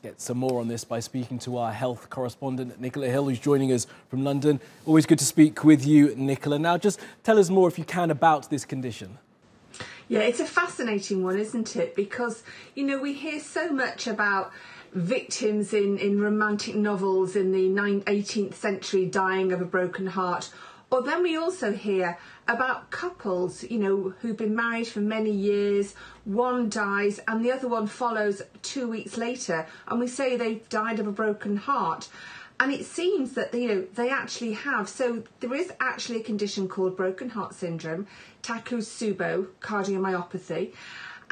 get some more on this by speaking to our health correspondent, Nicola Hill, who's joining us from London. Always good to speak with you, Nicola. Now, just tell us more, if you can, about this condition. Yeah, it's a fascinating one, isn't it? Because, you know, we hear so much about victims in romantic novels in the 18th century dying of a broken heart. Or then we also hear about couples, you know, who've been married for many years, one dies and the other one follows 2 weeks later, and we say they've died of a broken heart. And it seems that, you know, they actually have. So there is actually a condition called broken heart syndrome, Takotsubo cardiomyopathy.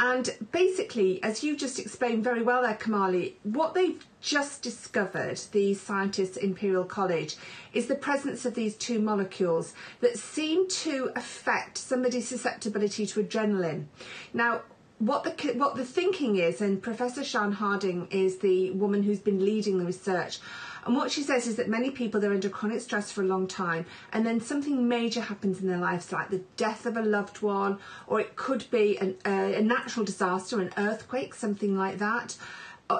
And basically, as you just explained very well there, Kamali, what they've just discovered, the scientists at Imperial College, is the presence of these two molecules that seem to affect somebody's susceptibility to adrenaline. Now, what the thinking is, and Professor Sian Harding is the woman who's been leading the research, and what she says is that many people, they're under chronic stress for a long time, and then something major happens in their lives, like the death of a loved one, or it could be a natural disaster, an earthquake, something like that,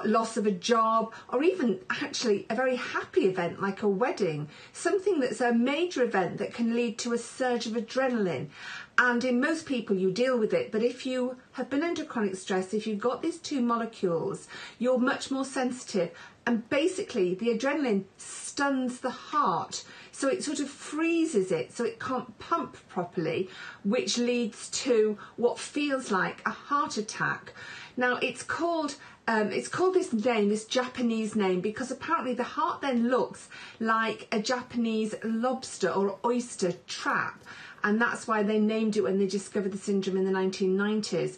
loss of a job, or even actually a very happy event like a wedding, something that's a major event that can lead to a surge of adrenaline. And in most people you deal with it, but if you have been under chronic stress, if you've got these two molecules, you're much more sensitive, and basically the adrenaline stuns the heart, so it sort of freezes it so it can't pump properly, which leads to what feels like a heart attack. Now it's called this name, this Japanese name, because apparently the heart then looks like a Japanese lobster or oyster trap, and that's why they named it when they discovered the syndrome in the 1990s.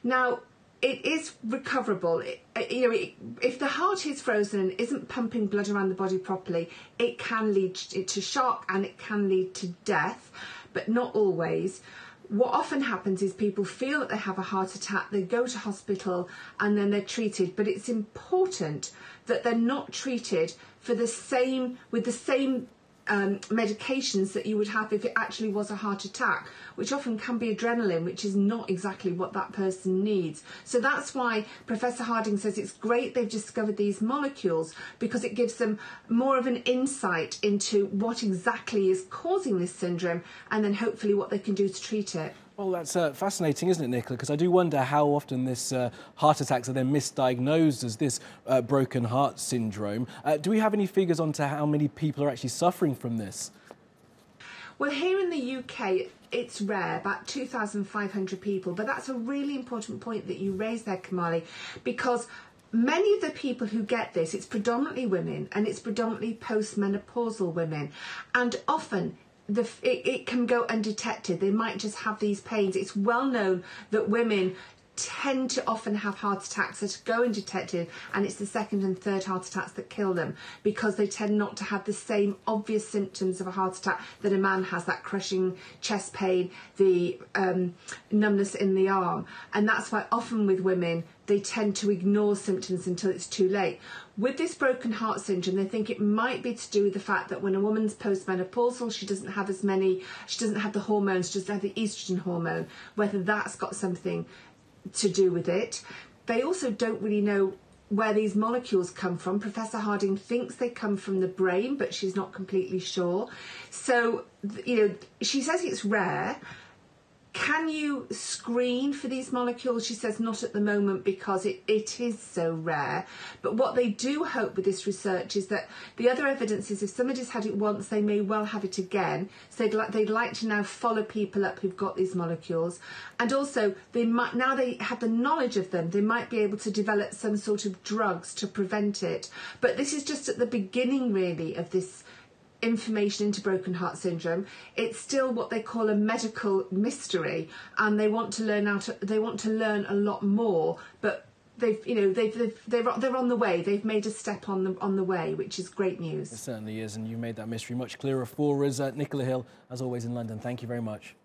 Now, it is recoverable. If the heart is frozen and isn't pumping blood around the body properly, it can lead to shock and it can lead to death, but not always. What often happens is people feel that they have a heart attack, they go to hospital and then they're treated, but it's important that they're not treated with the same medications that you would have if it actually was a heart attack, which often can be adrenaline, which is not exactly what that person needs. So that's why Professor Harding says it's great they've discovered these molecules, because it gives them more of an insight into what exactly is causing this syndrome, and then hopefully what they can do to treat it. Well, that's fascinating, isn't it, Nicola? Because I do wonder how often this heart attacks are then misdiagnosed as this broken heart syndrome. Do we have any figures onto how many people are actually suffering from this? Well, here in the UK, it's rare, about 2,500 people. But that's a really important point that you raised there, Kamali, because many of the people who get this, it's predominantly women, and it's predominantly postmenopausal women. And often it can go undetected. They might just have these pains. It's well known that women tend to often have heart attacks that go undetected, and it's the second and third heart attacks that kill them, because they tend not to have the same obvious symptoms of a heart attack that a man has, that crushing chest pain, the numbness in the arm. And that's why often with women they tend to ignore symptoms until it's too late. With this broken heart syndrome, they think it might be to do with the fact that when a woman's postmenopausal, she doesn't have the hormones, she doesn't have the estrogen hormone, whether that's got something to do with it. They also don't really know where these molecules come from. Professor Harding thinks they come from the brain, but she's not completely sure. So, you know, she says it's rare. Can you screen for these molecules? She says not at the moment, because it is so rare. But what they do hope with this research is that the other evidence is if somebody's had it once, they may well have it again. So they'd like to now follow people up who've got these molecules. And also, now they have the knowledge of them, they might be able to develop some sort of drugs to prevent it. But this is just at the beginning, really, of this information into broken heart syndrome. It's still what they call a medical mystery, and they want to learn a lot more. But they're on the way. They've made a step on the way, which is great news. It certainly is, and you've made that mystery much clearer for us. Nicola Hill, as always in London, thank you very much.